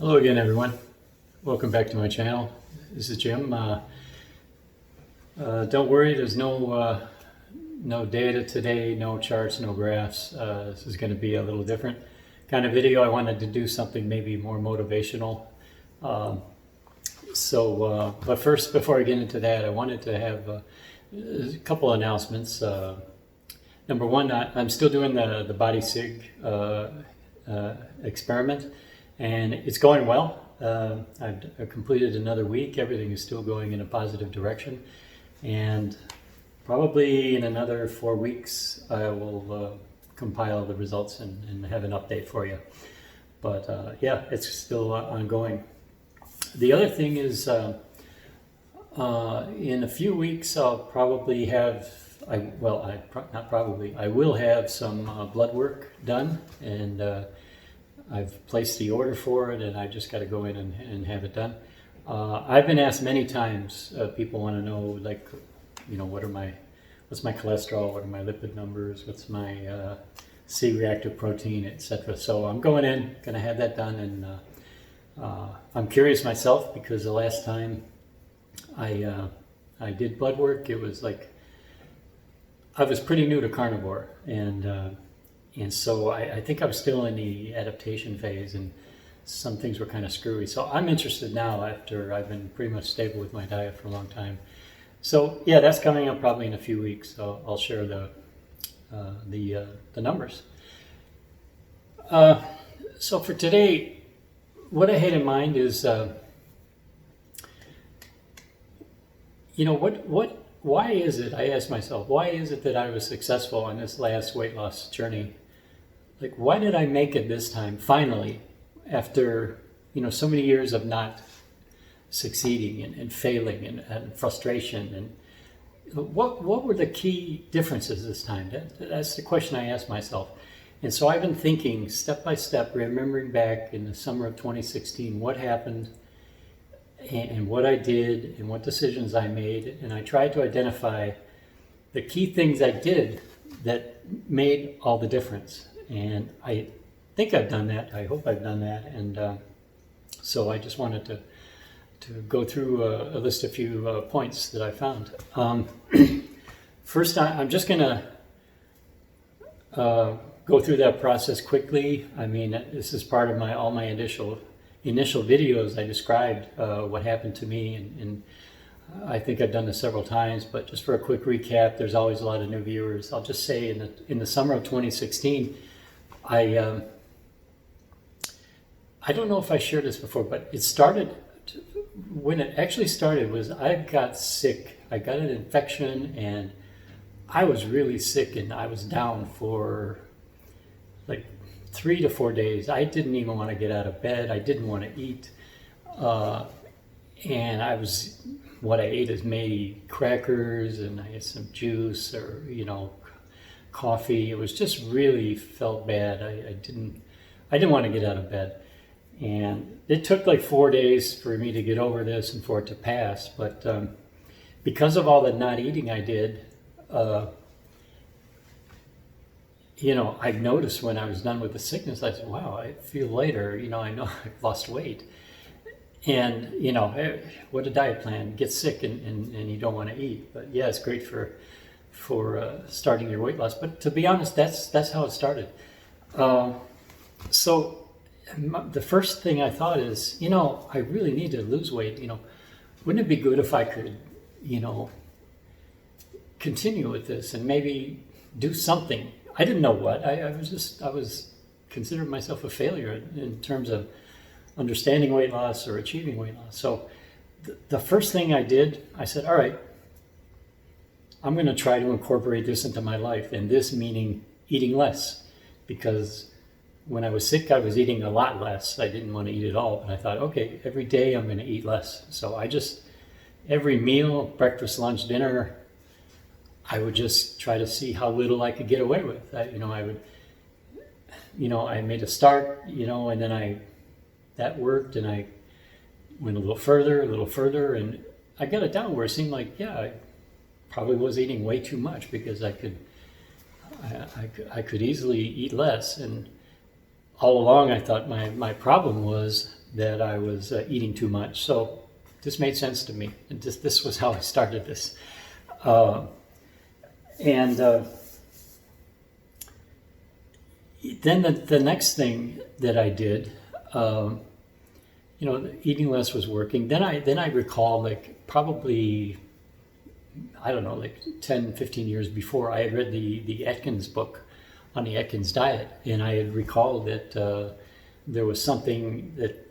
Hello again, everyone. Welcome back to my channel. This is Jim. Don't worry, there's no data today, no charts, no graphs. This is going to be a little different kind of video. I wanted to do something maybe more motivational. But first, before I get into that, I wanted to have a couple announcements. Number one, I'm still doing the body sig experiment. And it's going well. I've completed another week. Everything is still going in a positive direction. And probably in another 4 weeks, I will compile the results and have an update for you. But yeah, it's still ongoing. The other thing is, in a few weeks, I'll probably have, I will have some blood work done. And I've placed the order for it, and I just got to go in and have it done. I've been asked many times. People want to know, like, what's my cholesterol, what are my lipid numbers, what's my C-reactive protein, etc. So I'm going to have that done, and I'm curious myself because the last time I did blood work, it was like I was pretty new to carnivore, and so I think I'm still in the adaptation phase, and some things were kind of screwy. So I'm interested now after I've been pretty much stable with my diet for a long time. So yeah, that's coming up probably in a few weeks. So I'll share the numbers. So for today, what I had in mind is, why is it, I asked myself, why is it that I was successful on this last weight loss journey? Like, why did I make it this time, finally, after, so many years of not succeeding and failing and frustration? And what were the key differences this time? That's the question I asked myself. And so I've been thinking step by step, remembering back in the summer of 2016, what happened and what I did and what decisions I made. And I tried to identify the key things I did that made all the difference. And I think I've done that. I hope I've done that. And so I just wanted to go through a list of few points that I found. First, I'm just going to go through that process quickly. I mean, this is part of all my initial videos. I described what happened to me, and I think I've done this several times, but just for a quick recap, there's always a lot of new viewers. I'll just say in the summer of 2016, I don't know if I shared this before, but when it actually started was I got sick. I got an infection, and I was really sick, and I was down for like 3 to 4 days. I didn't even want to get out of bed. I didn't want to eat. And what I ate is maybe crackers, and I had some juice or, coffee. It was just really felt bad. I didn't want to get out of bed. And it took like 4 days for me to get over this and for it to pass. But because of all the not eating I did, I noticed when I was done with the sickness, I said, wow, I feel lighter. I know I've lost weight. And, what a diet plan. Get sick and you don't want to eat. But yeah, it's great for starting your weight loss. But to be honest, that's how it started. So the first thing I thought is, I really need to lose weight. Wouldn't it be good if I could, continue with this and maybe do something? I didn't know what. I was considered myself a failure in terms of understanding weight loss or achieving weight loss. So the first thing I did, I said, all right, I'm going to try to incorporate this into my life, and this meaning eating less, because when I was sick, I was eating a lot less. I didn't want to eat at all, but I thought, okay, every day I'm going to eat less. So every meal, breakfast, lunch, dinner, I would just try to see how little I could get away with. I made a start, and then that worked, and I went a little further, and I got it down where it seemed like, yeah, I probably was eating way too much because I could easily eat less. And all along I thought my problem was that I was eating too much. So this made sense to me. And this was how I started this. And then the next thing that I did, eating less was working. Then I recall, like, probably, I don't know, like 10, 15 years before, I had read the Atkins book on the Atkins diet, and I had recalled that there was something that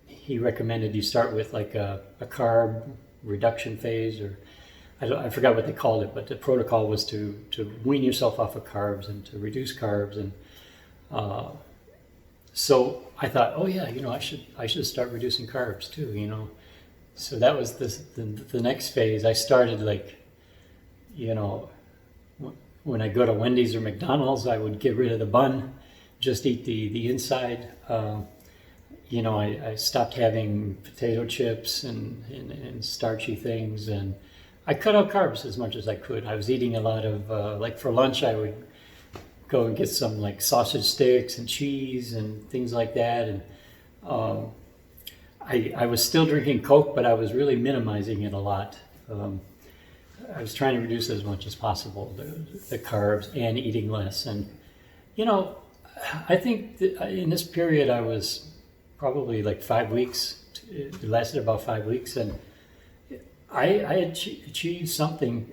he recommended you start with, like a carb reduction phase, or I forgot what they called it, but the protocol was to wean yourself off of carbs and to reduce carbs. And so I thought, oh yeah, I should start reducing carbs too, So that was the next phase. I started, like, when I go to Wendy's or McDonald's, I would get rid of the bun, just eat the inside. I stopped having potato chips and starchy things, and I cut out carbs as much as I could. I was eating a lot of, like, for lunch, I would go and get some, like, sausage sticks and cheese and things like that. And I was still drinking Coke, but I was really minimizing it a lot. I was trying to reduce as much as possible, the carbs, and eating less. And, I think that in this period I was probably like 5 weeks. It lasted about 5 weeks, and I had achieved something.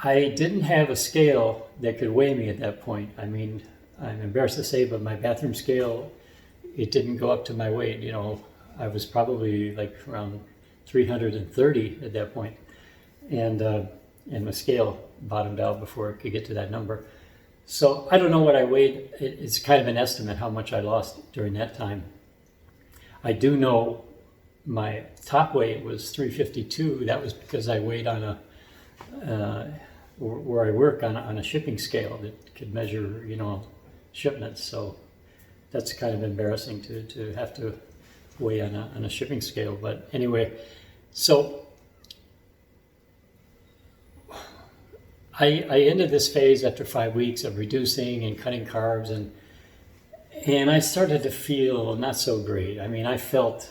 I didn't have a scale that could weigh me at that point. I mean, I'm embarrassed to say, but my bathroom scale, it didn't go up to my weight. I was probably like around 330 at that point. And the scale bottomed out before it could get to that number. So I don't know what I weighed. It's kind of an estimate how much I lost during that time. I do know my top weight was 352. That was because I weighed on where I work on a shipping scale that could measure, shipments. So that's kind of embarrassing to have to weigh on a shipping scale. But anyway, so I ended this phase after 5 weeks of reducing and cutting carbs, and I started to feel not so great. I mean, I felt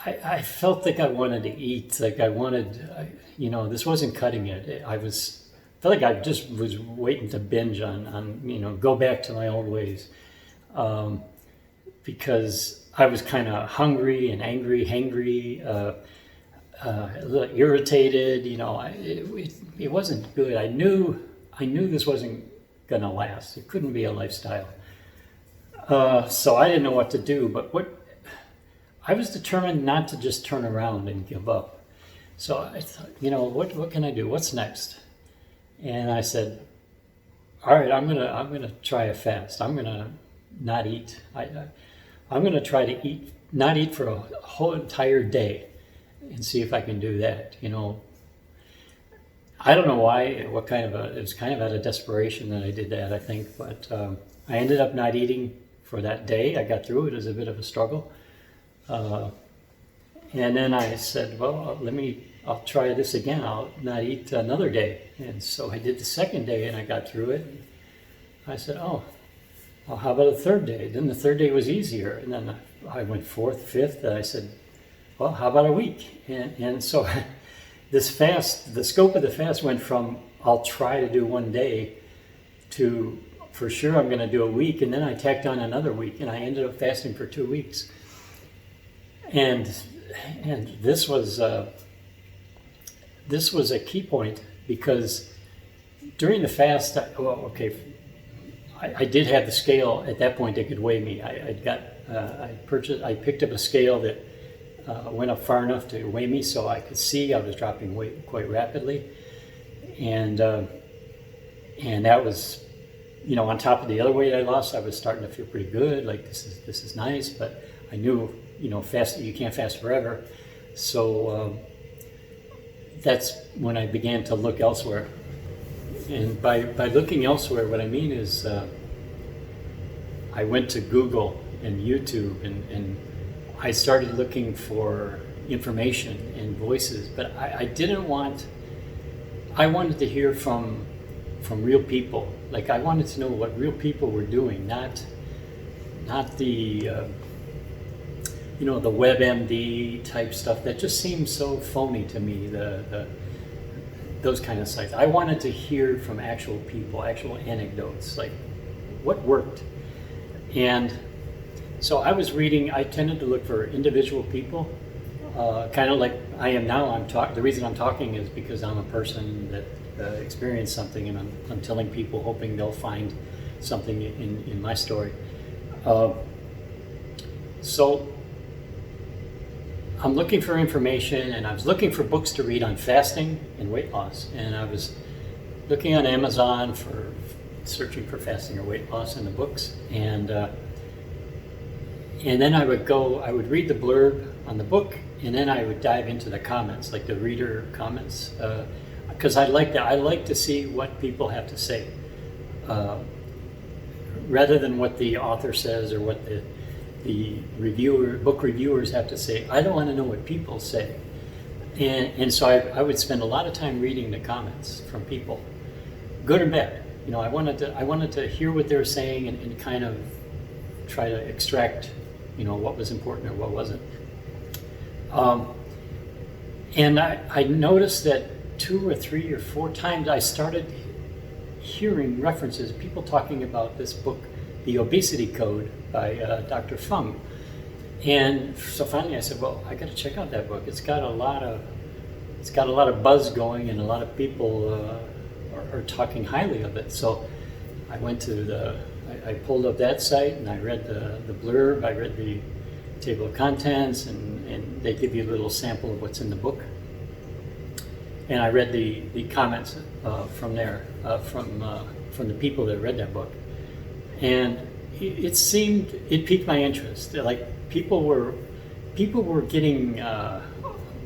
like I wanted to eat, like I wanted, this wasn't cutting it. Felt like I just was waiting to binge on go back to my old ways, because I was kind of hungry and angry, hangry, a little irritated. It wasn't good. I knew this wasn't gonna last. It couldn't be a lifestyle. So I didn't know what to do. But I was determined not to just turn around and give up. So I thought, what can I do? What's next? And I said, all right, I'm gonna try a fast. I'm gonna not eat. I'm gonna try to not eat for a whole entire day, and see if I can do that. I don't know why. It was kind of out of desperation that I did that, I think. But I ended up not eating for that day. I got through it. It was a bit of a struggle. And then I said, well, I'll try this again. I'll not eat another day. And so I did the second day, and I got through it. I said, well, how about a third day? Then the third day was easier. And then I went fourth, fifth, and I said, well, how about a week? And so this fast, the scope of the fast went from I'll try to do one day to for sure I'm going to do a week, and then I tacked on another week, and I ended up fasting for 2 weeks. And this was a key point, because during the fast, I did have the scale at that point that could weigh me. I picked up a scale that went up far enough to weigh me, so I could see I was dropping weight quite rapidly, and that was, on top of the other weight I lost, I was starting to feel pretty good. Like this is nice, but I knew, you can't fast forever, so that's when I began to look elsewhere. And by looking elsewhere, what I mean is I went to Google and YouTube, and I started looking for information and voices, but I wanted to hear from real people. Like, I wanted to know what real people were doing, not the the WebMD type stuff that just seems so phony to me. Those kind of sites. I wanted to hear from actual people, actual anecdotes, like what worked. And so I was reading. I tended to look for individual people, kind of like I am now. The reason I'm talking is because I'm a person that experienced something, and I'm telling people, hoping they'll find something in my story. So I'm looking for information, and I was looking for books to read on fasting and weight loss. And I was looking on Amazon for searching for fasting or weight loss in the books. And then I would read the blurb on the book, and then I would dive into the comments, like the reader comments, because I like to see what people have to say, rather than what the author says or what the book reviewers have to say. I don't want to know what people say. And so I would spend a lot of time reading the comments from people, good or bad. I wanted to hear what they were saying and kind of try to extract, what was important or what wasn't. And I noticed that 2 or 3 or 4 times I started hearing references, people talking about this book, The Obesity Code by Dr. Fung. And so finally I said, well, I got to check out that book. It's got a lot of buzz going, and a lot of people are talking highly of it. So I went to I pulled up that site, and I read the blurb, I read the table of contents, and they give you a little sample of what's in the book. And I read the comments from there, from the people that read that book. And it piqued my interest. Like people were getting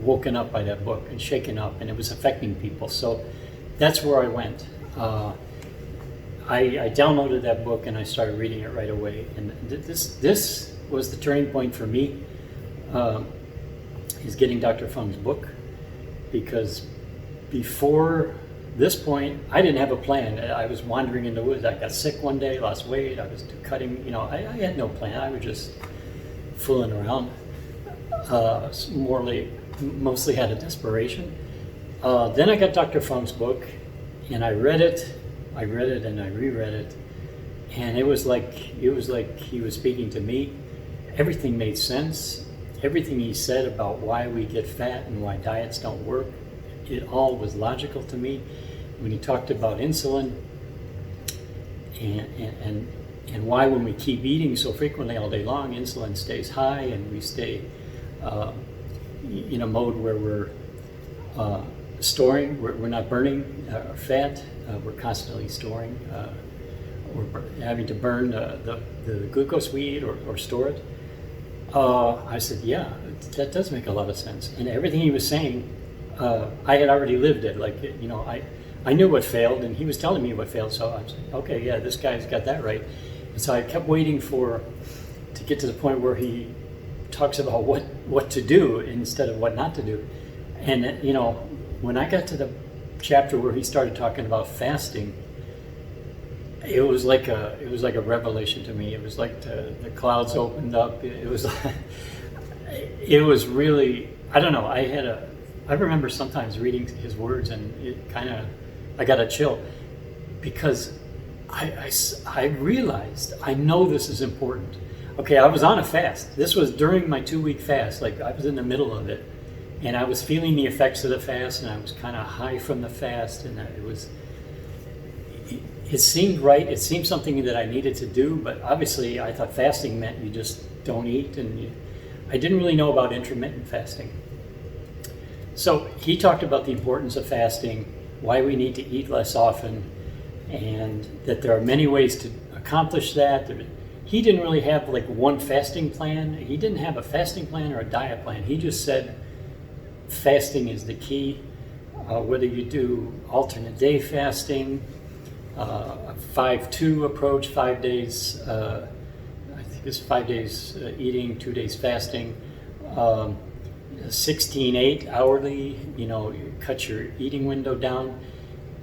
woken up by that book and shaken up, and it was affecting people. So that's where I went. I downloaded that book and I started reading it right away. And this was the turning point for me, is getting Dr. Fung's book, because before this point, I didn't have a plan. I was wandering in the woods. I got sick one day, lost weight. I was cutting. I had no plan. I was just fooling around. Mostly out of desperation. Then I got Dr. Fung's book, and I read it and I reread it, and it was like he was speaking to me. Everything made sense. Everything he said about why we get fat and why diets don't work, it all was logical to me. When he talked about insulin and why when we keep eating so frequently all day long, insulin stays high and we stay in a mode where we're storing, we're not burning fat, we're constantly storing, we're having to burn the glucose we eat or store it. I said, yeah, that does make a lot of sense. And everything he was saying, I had already lived it. Like, I knew what failed, and he was telling me what failed. So I was like, okay, yeah, this guy's got that right. And so I kept waiting to get to the point where he talks about what to do instead of what not to do. And when I got to the chapter where he started talking about fasting, it was like a revelation to me. It was like the clouds opened up. It was really, I don't know. I remember sometimes reading his words, and I got a chill, because I realized, I know this is important. Okay, I was on a fast. This was during my 2-week fast. Like, I was in the middle of it, and I was feeling the effects of the fast, and I was kind of high from the fast, and it seemed right. It seemed something that I needed to do, but obviously I thought fasting meant you just don't eat, and I didn't really know about intermittent fasting. So he talked about the importance of fasting, why we need to eat less often, and that there are many ways to accomplish that. He didn't really have like one fasting plan. He didn't have a fasting plan or a diet plan. He just said fasting is the key. Whether you do alternate day fasting, a 5-2 approach, 5 days, I think it's 5 days eating, 2 days fasting, 16-8 hourly, you cut your eating window down.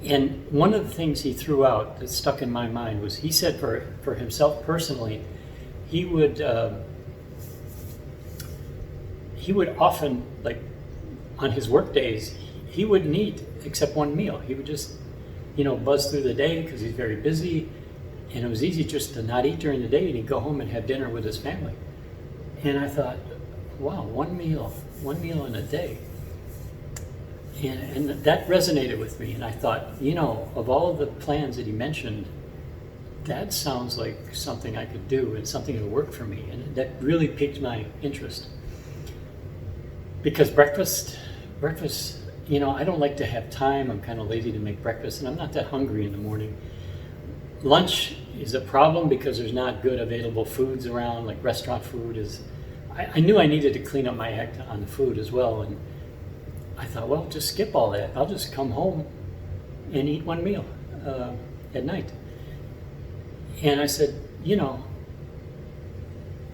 And one of the things he threw out that stuck in my mind was, he said for himself personally, he would he would often, like on his work days, he wouldn't eat except one meal. He would just, buzz through the day because he's very busy. And it was easy just to not eat during the day, and he'd go home and have dinner with his family. And I thought, wow, one meal in a day. And that resonated with me. And I thought, of all of the plans that he mentioned, that sounds like something I could do and something that would work for me. And that really piqued my interest. Because breakfast, I don't like to have time. I'm kind of lazy to make breakfast, and I'm not that hungry in the morning. Lunch is a problem because there's not good available foods around, like restaurant food is. I knew I needed to clean up my act on the food as well, and I thought, well, just skip all that. I'll just come home and eat one meal at night. And I said,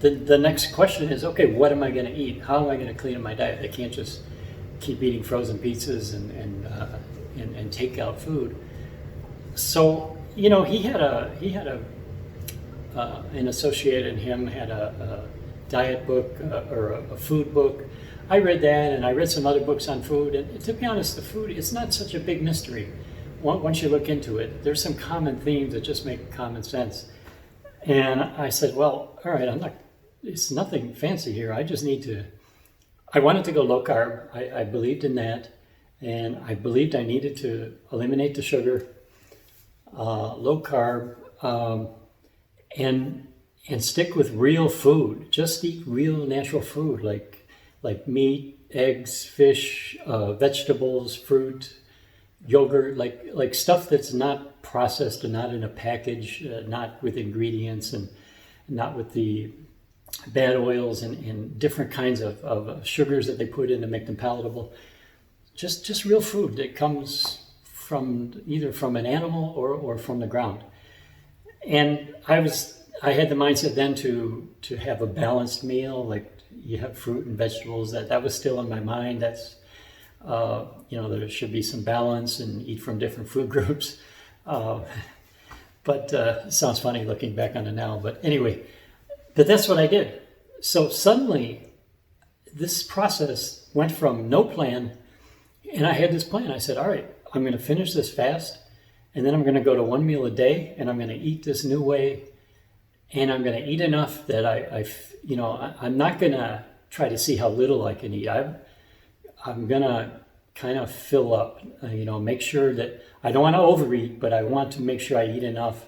the next question is, okay, what am I going to eat? How am I going to clean up my diet? I can't just keep eating frozen pizzas and takeout food. So, he had an associate in him had a diet book or a food book. I read that, and I read some other books on food. And to be honest, the food, it's not such a big mystery. Once you look into it, there's some common themes that just make common sense. And I said, well, all right, it's nothing fancy here. I wanted to go low carb. I believed in that. And I believed I needed to eliminate the sugar, low carb, and stick with real food. Just eat real natural food like meat, eggs, fish, vegetables, fruit, yogurt, like stuff that's not processed and not in a package, not with ingredients and not with the bad oils and different kinds of sugars that they put in to make them palatable. Just real food that comes from either from an animal or from the ground. And I had the mindset then to have a balanced meal, like you have fruit and vegetables. That was still in my mind. That's there should be some balance and eat from different food groups. But it sounds funny looking back on it now. But anyway, that's what I did. So suddenly, this process went from no plan, and I had this plan. I said, all right, I'm going to finish this fast, and then I'm going to go to one meal a day, and I'm going to eat this new way, and I'm going to eat enough that I'm not going to try to see how little I can eat. I'm going to kind of fill up, make sure that I don't want to overeat, but I want to make sure I eat enough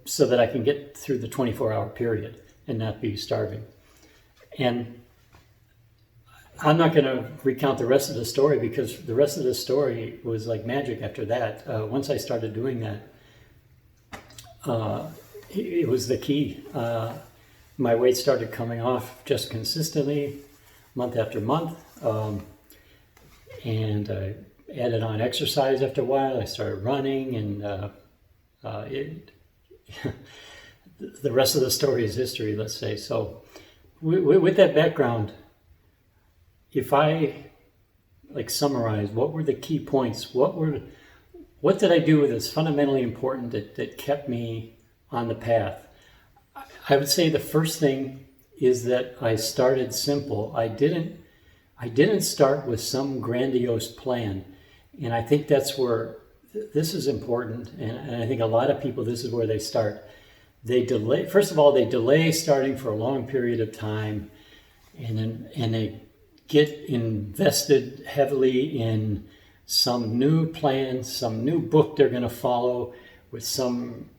so that I can get through the 24-hour period and not be starving. And I'm not going to recount the rest of the story because the rest of the story was like magic after that. Once I started doing that, it was the key. My weight started coming off just consistently, month after month. And I added on exercise after a while. I started running, and the rest of the story is history, let's say. So with that background, if I summarize, what were the key points? What did I do that's fundamentally important that kept me on the path? I would say the first thing is that I started simple. I didn't start with some grandiose plan. And I think that's where this is important. And I think a lot of people, this is where they start. They delay starting for a long period of time, and they get invested heavily in some new plan, some new book they're going to follow with some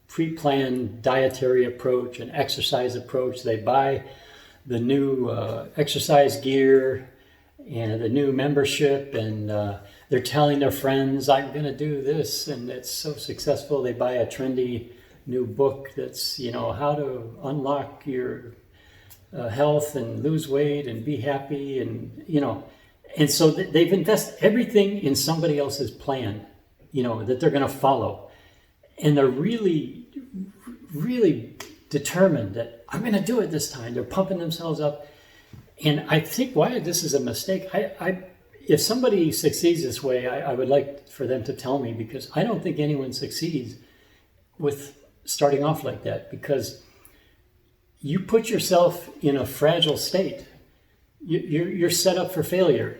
pre-planned dietary approach and exercise approach. They buy the new exercise gear and the new membership, and they're telling their friends, I'm going to do this, and it's so successful. They buy a trendy new book that's, how to unlock your health and lose weight and be happy, and so they've invested everything in somebody else's plan, that they're going to follow. And they're really, really determined that I'm going to do it this time. They're pumping themselves up. And I think why this is a mistake, if somebody succeeds this way, I would like for them to tell me, because I don't think anyone succeeds with starting off like that, because you put yourself in a fragile state. You're set up for failure.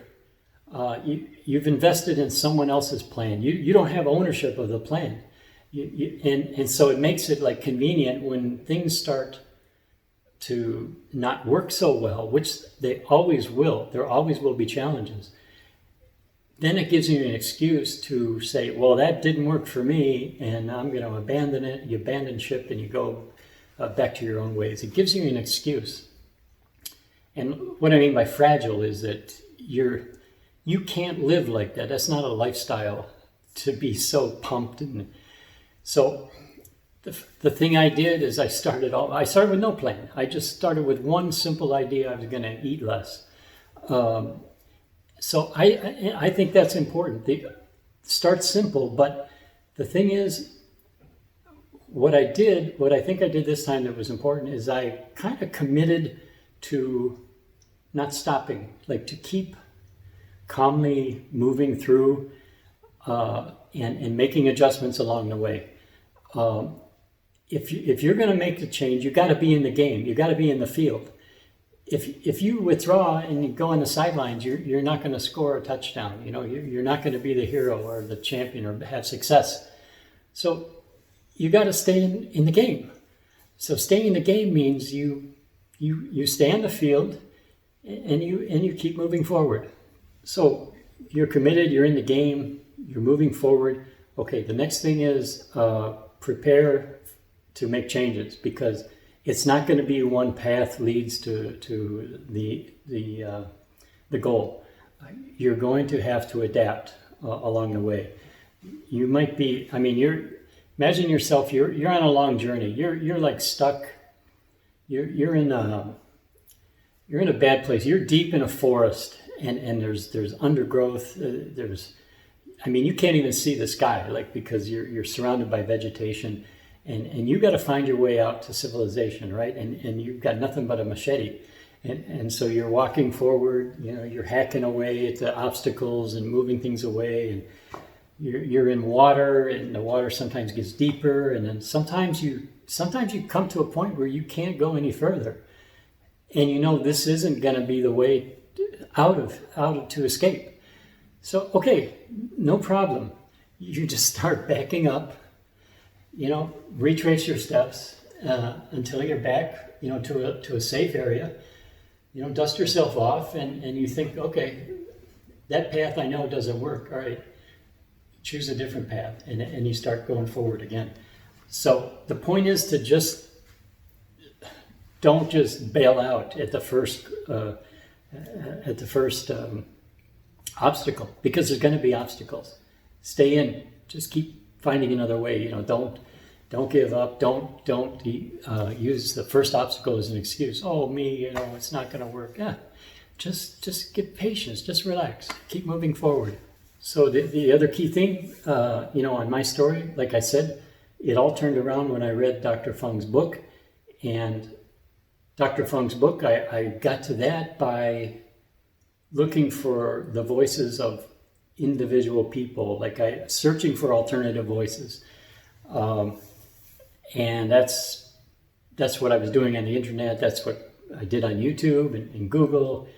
You've invested in someone else's plan. You don't have ownership of the plan. And so it makes it like convenient when things start to not work so well, which they always will. There always will be challenges. Then it gives you an excuse to say, well, that didn't work for me, and I'm going to abandon it. You abandon ship and you go back to your own ways. It gives you an excuse. And what I mean by fragile is that you can't live like that. That's not a lifestyle to be so pumped. And so the thing I did is I started with no plan. I just started with one simple idea. I was going to eat less. So I think that's important. Start simple, but the thing is, what I think I did this time that was important is I kind of committed to not stopping, like to keep calmly moving through and making adjustments along the way. If you're going to make the change, you got to be in the game. You got to be in the field. If you withdraw and you go on the sidelines, you're not going to score a touchdown. You're not going to be the hero or the champion or have success. So you got to stay in the game. So staying in the game means you stay on the field and you keep moving forward. So you're committed. You're in the game. You're moving forward. Okay. The next thing is prepare to make changes, because it's not going to be one path leads to the goal. You're going to have to adapt along the way. You might be, imagine yourself, you're on a long journey. You're like stuck. You're in a bad place. You're deep in a forest and there's undergrowth. You can't even see the sky, because you're surrounded by vegetation. And you got to find your way out to civilization, right? And you've got nothing but a machete. And so you're walking forward, you're hacking away at the obstacles and moving things away. And you're in water, and the water sometimes gets deeper. And then sometimes you come to a point where you can't go any further. And this isn't going to be the way out to escape. So, okay, no problem. You just start backing up. Retrace your steps until you're back, to a safe area. Dust yourself off, and you think, okay, that path I know doesn't work. All right, choose a different path, and you start going forward again. So the point is to don't just bail out at the first obstacle, because there's going to be obstacles. Stay in. Just keep finding another way. Don't give up. Don't use the first obstacle as an excuse. Oh, me, it's not going to work. Yeah, just get patience. Just relax. Keep moving forward. So the other key thing, on my story, like I said, it all turned around when I read Dr. Fung's book. And Dr. Fung's book, I got to that by looking for the voices of individual people, searching for alternative voices. And that's what I was doing on the internet. That's what I did on YouTube and Google.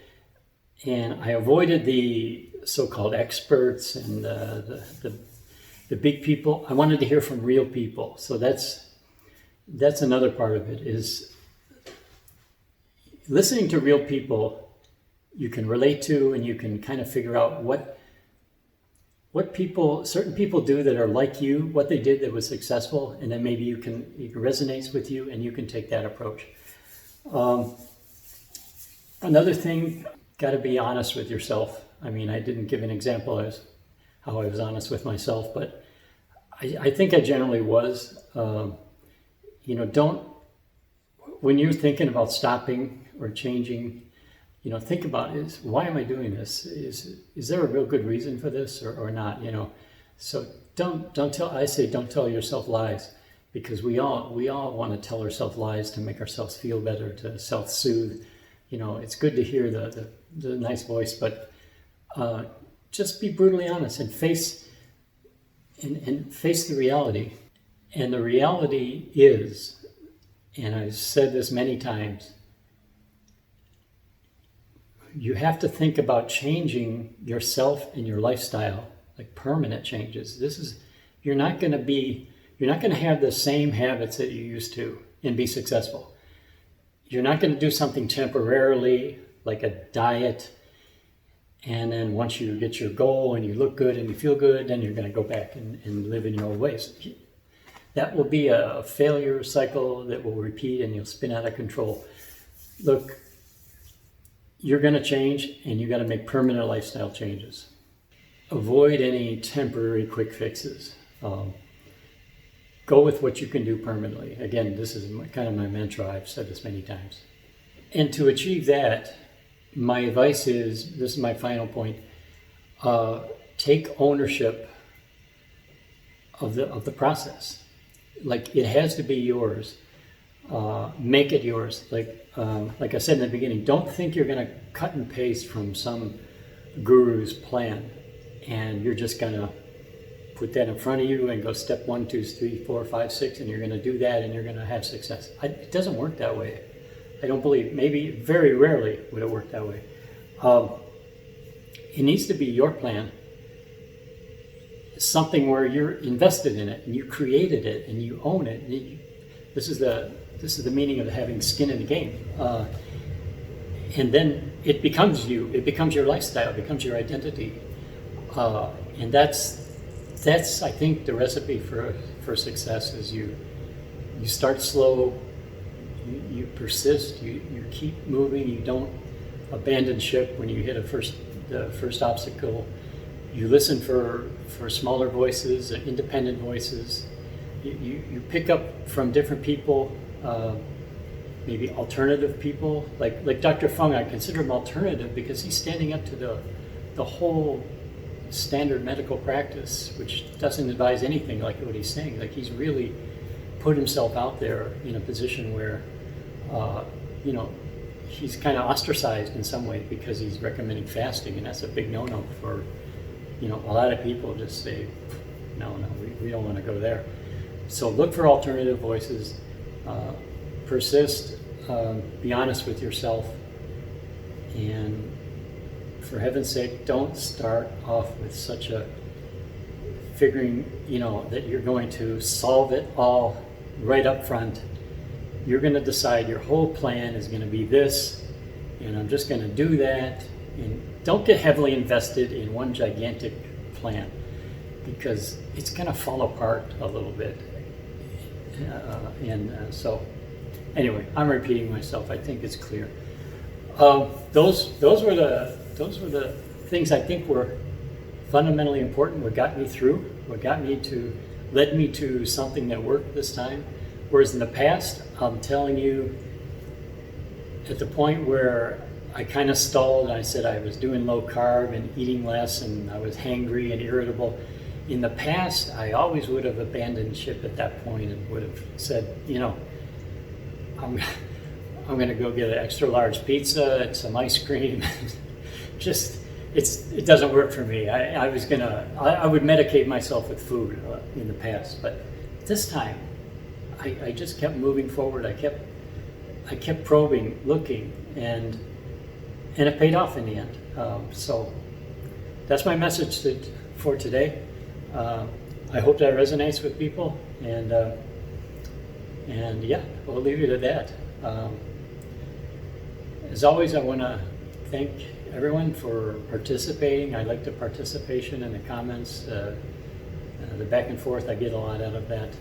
And I avoided the so-called experts and the big people. I wanted to hear from real people. So that's another part of it, is listening to real people you can relate to, and you can kind of figure out what certain people do that are like you, what they did that was successful, and then maybe it resonates with you, and you can take that approach. Another thing, got to be honest with yourself. I didn't give an example as how I was honest with myself, but I think I generally was. When you're thinking about stopping or changing, think about why am I doing this? Is there a real good reason for this or not? So don't tell yourself lies, because we all want to tell ourselves lies to make ourselves feel better, to self-soothe. It's good to hear the nice voice, but just be brutally honest and face the reality. And the reality is, and I've said this many times, you have to think about changing yourself and your lifestyle, like permanent changes. You're not going to have the same habits that you used to and be successful. You're not going to do something temporarily like a diet, and then once you get your goal and you look good and you feel good, then you're going to go back and live in your old ways. That will be a failure cycle that will repeat, and you'll spin out of control. Look, you're going to change, and you got to make permanent lifestyle changes. Avoid any temporary quick fixes. Go with what you can do permanently. Again, this is kind of my mantra. I've said this many times. And to achieve that, my advice is, this is my final point, take ownership of the process. Like, it has to be yours. Make it yours. Like I said in the beginning, don't think you're going to cut and paste from some guru's plan, and you're just going to put that in front of you and go step 1, 2, 3, 4, 5, 6, and you're going to do that and you're going to have success. It doesn't work that way. I don't believe. Maybe very rarely would it work that way. It needs to be your plan, something where you're invested in it and you created it and you own it. This is the meaning of having skin in the game. And then it becomes you. It becomes your lifestyle. It becomes your identity. And that's I think the recipe for success is you start slow, you persist, you keep moving, you don't abandon ship when you hit the first obstacle. You listen for smaller voices, independent voices. You pick up from different people, maybe alternative people. Like Dr. Fung, I consider him alternative because he's standing up to the whole standard medical practice, which doesn't advise anything like what he's saying. Like, he's really put himself out there in a position where, he's kind of ostracized in some way because he's recommending fasting, and that's a big no-no for, a lot of people just say, no, we don't want to go there. So look for alternative voices, persist, be honest with yourself, and for heaven's sake, don't start off with such a figuring, that you're going to solve it all right up front. You're going to decide your whole plan is going to be this, and I'm just going to do that. And don't get heavily invested in one gigantic plan, because it's going to fall apart a little bit. So anyway, I'm repeating myself. I think it's clear. Those were the things I think were fundamentally important, what got me through, led me to something that worked this time. Whereas in the past, I'm telling you, at the point where I kind of stalled, I said I was doing low carb and eating less, and I was hangry and irritable. In the past, I always would have abandoned ship at that point and would have said, I'm going to go get an extra large pizza and some ice cream. It doesn't work for me. I would medicate myself with food in the past, but this time I just kept moving forward. I kept probing, looking, and it paid off in the end. So that's my message for today. I hope that resonates with people, and yeah, we'll leave it at that. As always, I want to thank everyone for participating. I like the participation and the comments, the back and forth. I get a lot out of that,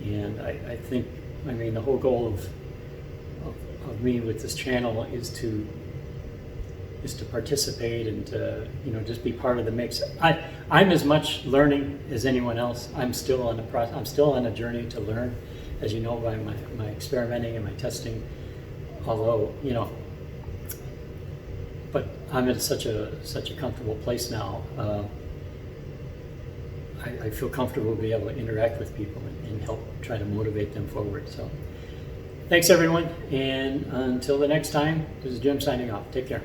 and I think, the whole goal of me with this channel is to participate and to just be part of the mix. I'm as much learning as anyone else. I'm still on a journey to learn, as you know, by my experimenting and my testing. Although but I'm in such a comfortable place now. I feel comfortable to be able to interact with people and help try to motivate them forward. So thanks everyone, and until the next time, this is Jim signing off. Take care.